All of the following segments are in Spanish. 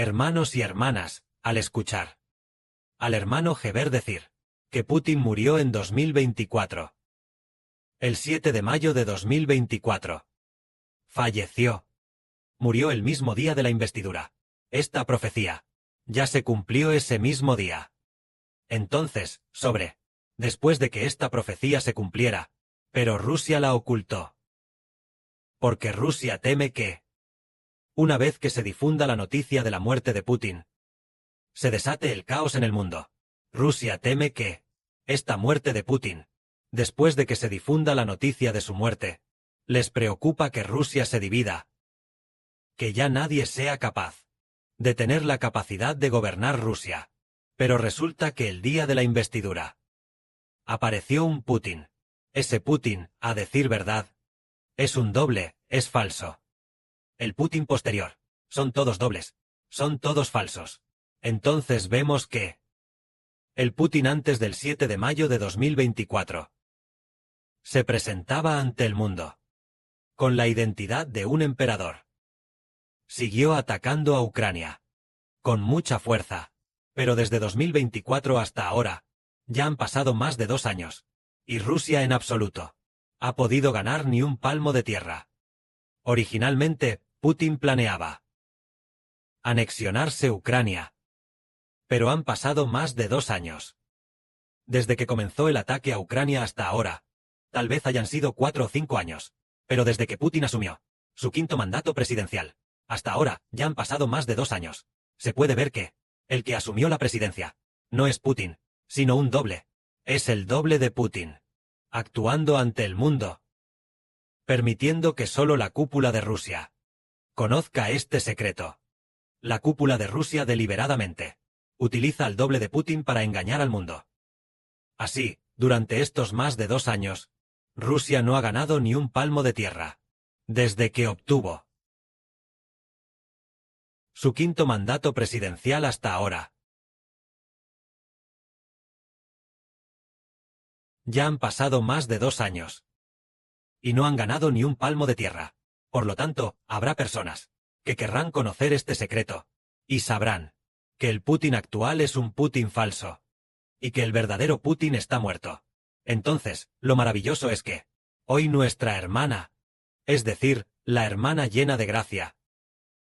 Hermanos y hermanas, al escuchar al hermano Heber decir que Putin murió en 2024. El 7 de mayo de 2024. Falleció. Murió el mismo día de la investidura. Esta profecía ya se cumplió ese mismo día. Entonces, después de que esta profecía se cumpliera, pero Rusia la ocultó. Porque Rusia teme que, una vez que se difunda la noticia de la muerte de Putin, se desate el caos en el mundo. Rusia teme que, esta muerte de Putin, después de que se difunda la noticia de su muerte, les preocupa que Rusia se divida, que ya nadie sea capaz de tener la capacidad de gobernar Rusia. Pero resulta que el día de la investidura apareció un Putin. Ese Putin, a decir verdad, es un doble, es falso. El Putin posterior, son todos dobles, son todos falsos. Entonces vemos que el Putin antes del 7 de mayo de 2024 se presentaba ante el mundo con la identidad de un emperador. Siguió atacando a Ucrania con mucha fuerza, pero desde 2024 hasta ahora ya han pasado más de 2 años, y Rusia en absoluto ha podido ganar ni un palmo de tierra. Originalmente, Putin planeaba anexionarse Ucrania, pero han pasado más de 2 años. Desde que comenzó el ataque a Ucrania hasta ahora, tal vez hayan sido 4 o 5 años, pero desde que Putin asumió su 5º mandato presidencial, hasta ahora ya han pasado más de 2 años. Se puede ver que el que asumió la presidencia no es Putin, sino un doble. Es el doble de Putin, actuando ante el mundo, permitiendo que solo la cúpula de Rusia conozca este secreto. La cúpula de Rusia deliberadamente utiliza al doble de Putin para engañar al mundo. Así, durante estos más de 2 años, Rusia no ha ganado ni un palmo de tierra, desde que obtuvo su 5º mandato presidencial hasta ahora. Ya han pasado más de 2 años, y no han ganado ni un palmo de tierra. Por lo tanto, habrá personas que querrán conocer este secreto, y sabrán que el Putin actual es un Putin falso, y que el verdadero Putin está muerto. Entonces, lo maravilloso es que, hoy nuestra hermana, es decir, la hermana llena de gracia,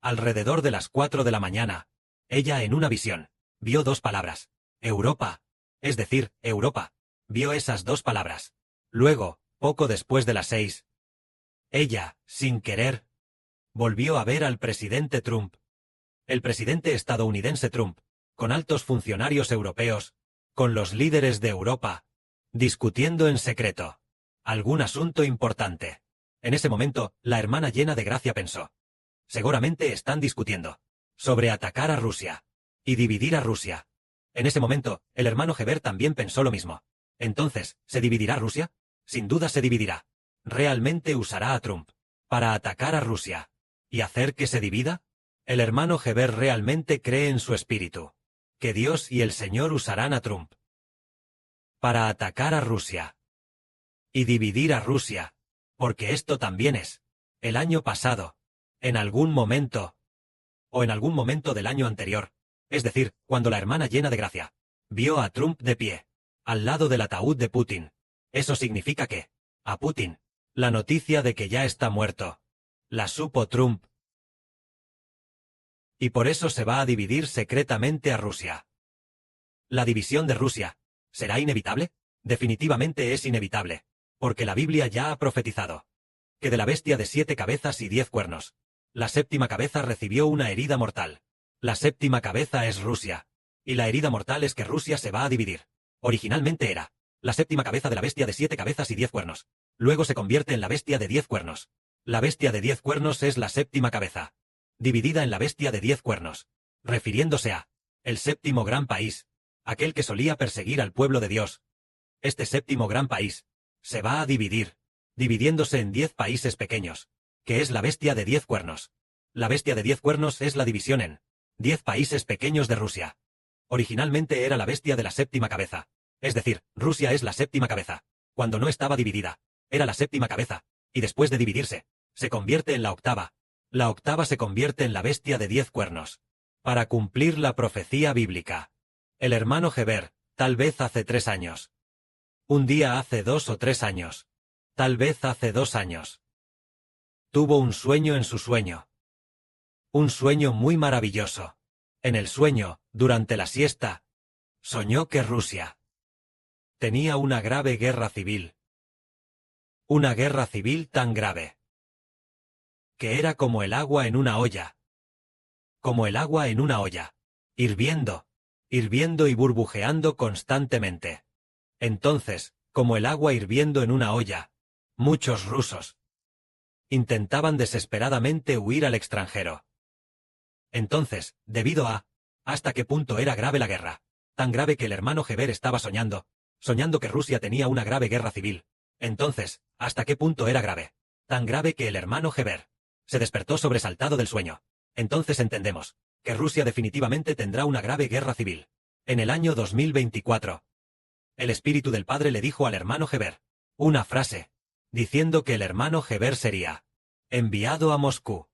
alrededor de las 4 de la mañana, ella en una visión, vio 2 palabras, Europa, es decir, Europa, vio esas 2 palabras. Luego, poco después de las 6, ella, sin querer, volvió a ver al presidente Trump, el presidente estadounidense Trump, con altos funcionarios europeos, con los líderes de Europa, discutiendo en secreto algún asunto importante. En ese momento, la hermana llena de gracia pensó, seguramente están discutiendo sobre atacar a Rusia y dividir a Rusia. En ese momento, el hermano Heber también pensó lo mismo. Entonces, ¿se dividirá Rusia? Sin duda se dividirá. ¿Realmente usará a Trump para atacar a Rusia y hacer que se divida? El hermano Heber realmente cree en su espíritu que Dios y el Señor usarán a Trump para atacar a Rusia y dividir a Rusia, porque esto también es, el año pasado, en algún momento, o en algún momento del año anterior, es decir, cuando la hermana llena de gracia vio a Trump de pie, al lado del ataúd de Putin. Eso significa que, a Putin, la noticia de que ya está muerto, la supo Trump. Y por eso se va a dividir secretamente a Rusia. ¿La división de Rusia será inevitable? Definitivamente es inevitable, porque la Biblia ya ha profetizado que de la bestia de 7 cabezas y 10 cuernos, la 7ª cabeza recibió una herida mortal. La 7ª cabeza es Rusia, y la herida mortal es que Rusia se va a dividir. Originalmente era la 7ª cabeza de la bestia de 7 cabezas y 10 cuernos. Luego se convierte en la bestia de 10 cuernos. La bestia de 10 cuernos es la 7ª cabeza, dividida en la bestia de 10 cuernos, refiriéndose a el 7º gran país, aquel que solía perseguir al pueblo de Dios. Este 7º gran país se va a dividir, dividiéndose en 10 países pequeños, que es la bestia de 10 cuernos. La bestia de 10 cuernos es la división en 10 países pequeños de Rusia. Originalmente era la bestia de la 7ª cabeza, es decir, Rusia es la 7ª cabeza. Cuando no estaba dividida, era la 7ª cabeza, y después de dividirse, se convierte en la 8ª. La 8ª se convierte en la bestia de 10 cuernos. Para cumplir la profecía bíblica. El hermano Heber, tal vez hace 3 años. Un día hace 2 o 3 años. Tal vez hace 2 años. Tuvo un sueño en su sueño. Un sueño muy maravilloso. En el sueño, durante la siesta, soñó que Rusia tenía una grave guerra civil. Una guerra civil tan grave que era como el agua en una olla. Como el agua en una olla. Hirviendo. Hirviendo y burbujeando constantemente. Entonces, como el agua hirviendo en una olla, muchos rusos intentaban desesperadamente huir al extranjero. Entonces, debido a hasta qué punto era grave la guerra, tan grave que el hermano Heber estaba soñando que Rusia tenía una grave guerra civil. Entonces, hasta qué punto era grave, tan grave que el hermano Heber se despertó sobresaltado del sueño. Entonces entendemos que Rusia definitivamente tendrá una grave guerra civil. En el año 2024. El Espíritu del Padre le dijo al hermano Heber una frase, diciendo que el hermano Heber sería enviado a Moscú.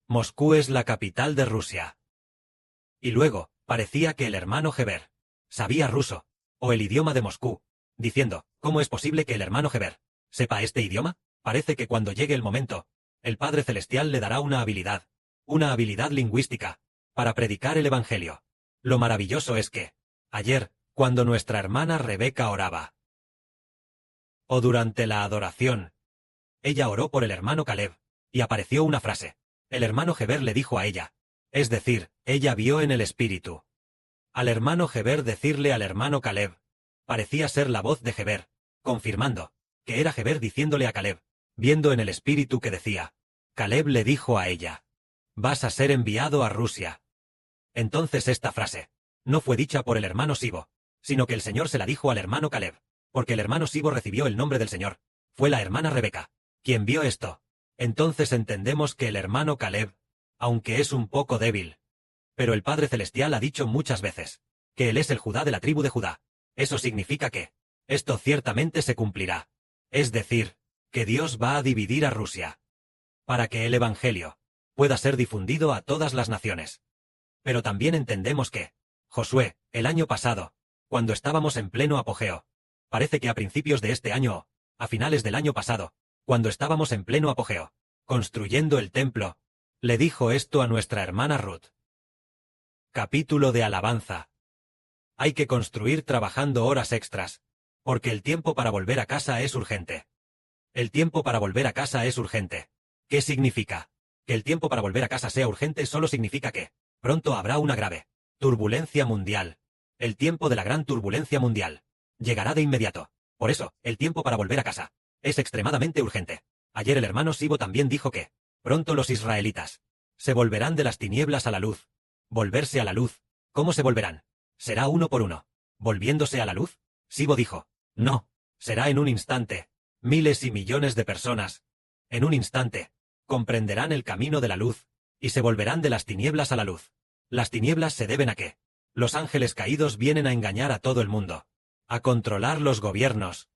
Moscú es la capital de Rusia. Y luego, parecía que el hermano Heber sabía ruso, o el idioma de Moscú, diciendo, ¿cómo es posible que el hermano Heber sepa este idioma? Parece que cuando llegue el momento, el Padre Celestial le dará una habilidad lingüística, para predicar el Evangelio. Lo maravilloso es que, ayer, cuando nuestra hermana Rebeca oraba, o durante la adoración, ella oró por el hermano Caleb, y apareció una frase. El hermano Heber le dijo a ella, es decir, ella vio en el espíritu al hermano Heber decirle al hermano Caleb, parecía ser la voz de Heber, confirmando que era Heber diciéndole a Caleb, viendo en el espíritu que decía, Caleb le dijo a ella, vas a ser enviado a Rusia. Entonces esta frase no fue dicha por el hermano Sibo, sino que el Señor se la dijo al hermano Caleb, porque el hermano Sibo recibió el nombre del Señor. Fue la hermana Rebeca quien vio esto. Entonces entendemos que el hermano Caleb, aunque es un poco débil, pero el Padre Celestial ha dicho muchas veces que él es el Judá de la tribu de Judá. Eso significa que esto ciertamente se cumplirá. Es decir, que Dios va a dividir a Rusia para que el Evangelio pueda ser difundido a todas las naciones. Pero también entendemos que Josué, el año pasado, cuando estábamos en pleno apogeo, parece que a principios de este año o a finales del año pasado, cuando estábamos en pleno apogeo, construyendo el templo, le dijo esto a nuestra hermana Ruth. Capítulo de alabanza. Hay que construir trabajando horas extras, porque el tiempo para volver a casa es urgente. El tiempo para volver a casa es urgente. ¿Qué significa? Que el tiempo para volver a casa sea urgente solo significa que pronto habrá una grave turbulencia mundial. El tiempo de la gran turbulencia mundial llegará de inmediato. Por eso, el tiempo para volver a casa es extremadamente urgente. Ayer el hermano Sibo también dijo que pronto los israelitas se volverán de las tinieblas a la luz. Volverse a la luz. ¿Cómo se volverán? ¿Será uno por uno volviéndose a la luz? Sibo dijo, no, será en un instante. Miles y millones de personas, en un instante, comprenderán el camino de la luz, y se volverán de las tinieblas a la luz. Las tinieblas se deben a que los ángeles caídos vienen a engañar a todo el mundo, a controlar los gobiernos,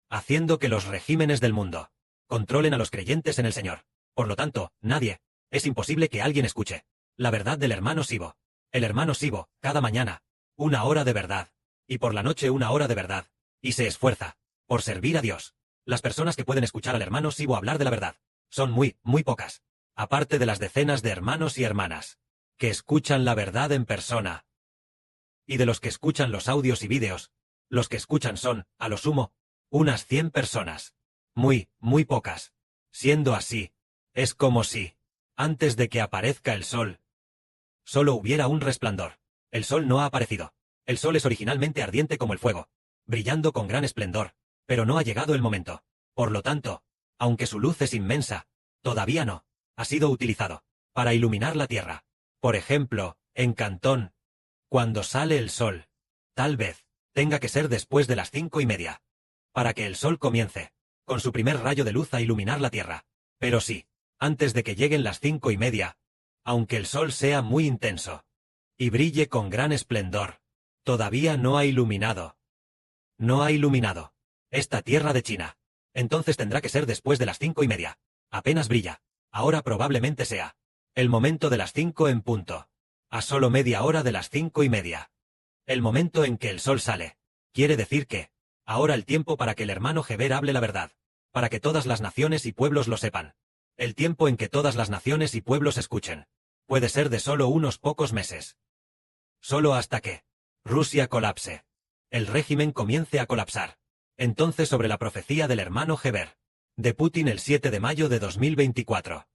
haciendo que los regímenes del mundo controlen a los creyentes en el Señor. Por lo tanto, es imposible que alguien escuche la verdad del hermano Sibo. El hermano Sibo, cada mañana, 1 hora de verdad, y por la noche 1 hora de verdad, y se esfuerza por servir a Dios. Las personas que pueden escuchar al hermano Sibo hablar de la verdad son muy, muy pocas, aparte de las decenas de hermanos y hermanas que escuchan la verdad en persona. Y de los que escuchan los audios y vídeos, los que escuchan son, a lo sumo, unas 100 personas. Muy, muy pocas. Siendo así, es como si, antes de que aparezca el sol, solo hubiera un resplandor. El sol no ha aparecido. El sol es originalmente ardiente como el fuego, brillando con gran esplendor, pero no ha llegado el momento. Por lo tanto, aunque su luz es inmensa, todavía no ha sido utilizado para iluminar la tierra. Por ejemplo, en Cantón, cuando sale el sol, tal vez tenga que ser después de las 5:30, para que el sol comience, con su primer rayo de luz a iluminar la tierra. Pero sí, antes de que lleguen las 5:30, aunque el sol sea muy intenso y brille con gran esplendor, todavía no ha iluminado. No ha iluminado esta tierra de China. Entonces tendrá que ser después de las 5:30. Apenas brilla. Ahora probablemente sea el momento de las 5 en punto. A solo media hora de las 5:30. El momento en que el sol sale. Quiere decir que, ahora el tiempo para que el hermano Heber hable la verdad, para que todas las naciones y pueblos lo sepan. El tiempo en que todas las naciones y pueblos escuchen. Puede ser de solo unos pocos meses. Solo hasta que Rusia colapse. El régimen comience a colapsar. Entonces sobre la profecía del hermano Heber. De Putin el 7 de mayo de 2024.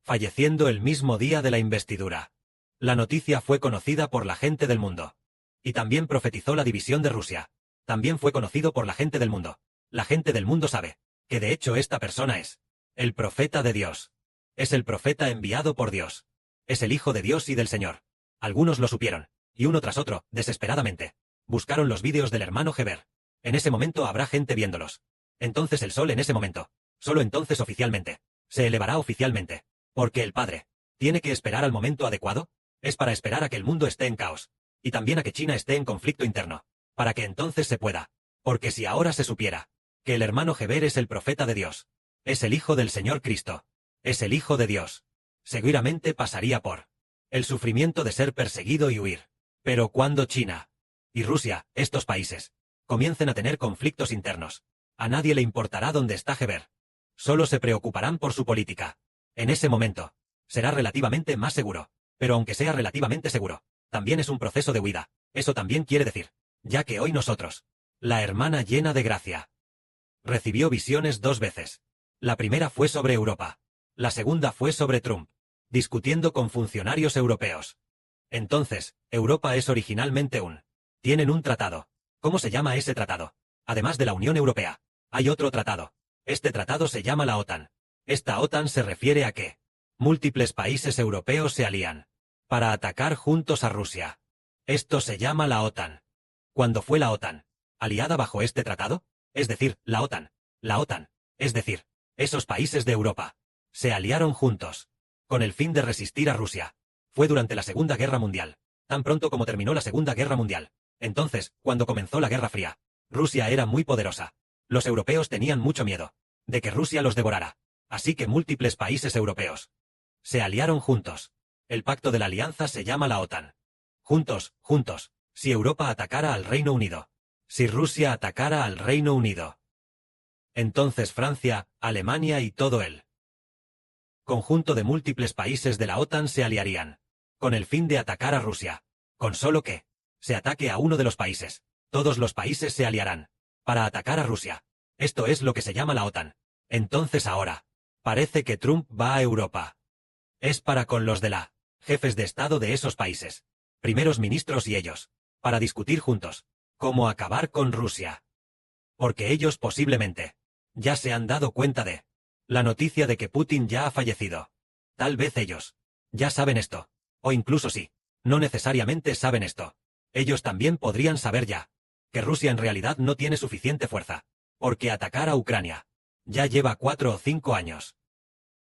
Falleciendo el mismo día de la investidura. La noticia fue conocida por la gente del mundo. Y también profetizó la división de Rusia. También fue conocido por la gente del mundo. La gente del mundo sabe que de hecho esta persona es el profeta de Dios. Es el profeta enviado por Dios. Es el Hijo de Dios y del Señor. Algunos lo supieron, y uno tras otro, desesperadamente, buscaron los vídeos del hermano Heber. En ese momento habrá gente viéndolos. Entonces el sol en ese momento, solo entonces oficialmente, se elevará oficialmente. Porque el Padre tiene que esperar al momento adecuado. Es para esperar a que el mundo esté en caos. Y también a que China esté en conflicto interno. Para que entonces se pueda. Porque si ahora se supiera que el hermano Heber es el profeta de Dios, es el Hijo del Señor Cristo, es el Hijo de Dios, seguramente pasaría por el sufrimiento de ser perseguido y huir. Pero cuando China y Rusia, estos países, comiencen a tener conflictos internos, a nadie le importará dónde está Heber. Solo se preocuparán por su política. En ese momento, será relativamente más seguro. Pero aunque sea relativamente seguro, también es un proceso de huida. Eso también quiere decir, ya que hoy nosotros, la hermana llena de gracia, recibió visiones 2 veces. La primera fue sobre Europa. La segunda fue sobre Trump, discutiendo con funcionarios europeos. Entonces, Europa es originalmente tienen un tratado. ¿Cómo se llama ese tratado? Además de la Unión Europea, hay otro tratado. Este tratado se llama la OTAN. Esta OTAN se refiere a que múltiples países europeos se alían para atacar juntos a Rusia. Esto se llama la OTAN. ¿Cuándo fue la OTAN aliada bajo este tratado? Es decir, la OTAN, es decir, esos países de Europa, se aliaron juntos, con el fin de resistir a Rusia. Fue durante la Segunda Guerra Mundial, tan pronto como terminó la Segunda Guerra Mundial. Entonces, cuando comenzó la Guerra Fría, Rusia era muy poderosa. Los europeos tenían mucho miedo de que Rusia los devorara. Así que múltiples países europeos se aliaron juntos. El pacto de la alianza se llama la OTAN. Juntos, si Europa atacara al Reino Unido. Si Rusia atacara al Reino Unido. Entonces Francia, Alemania y todo el conjunto de múltiples países de la OTAN se aliarían, con el fin de atacar a Rusia. Con solo que se ataque a uno de los países, todos los países se aliarán para atacar a Rusia. Esto es lo que se llama la OTAN. Entonces ahora, parece que Trump va a Europa. Es para con los de la jefes de Estado de esos países, primeros ministros y ellos, para discutir juntos cómo acabar con Rusia. Porque ellos posiblemente ya se han dado cuenta de la noticia de que Putin ya ha fallecido. Tal vez ellos ya saben esto, o incluso sí, no necesariamente saben esto. Ellos también podrían saber ya que Rusia en realidad no tiene suficiente fuerza, porque atacar a Ucrania ya lleva 4 o 5 años.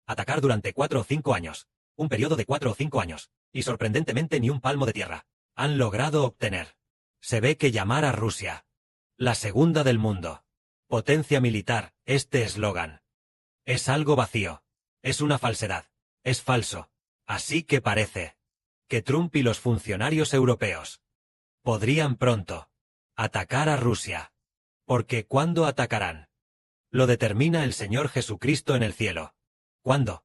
Atacar durante 4 o 5 años, un periodo de 4 o 5 años, y sorprendentemente ni un palmo de tierra, han logrado obtener. Se ve que llamar a Rusia la segunda del mundo, potencia militar, este eslogan, es algo vacío, es una falsedad, es falso. Así que parece que Trump y los funcionarios europeos podrían pronto atacar a Rusia. Porque ¿cuándo atacarán? Lo determina el Señor Jesucristo en el cielo. ¿Cuándo?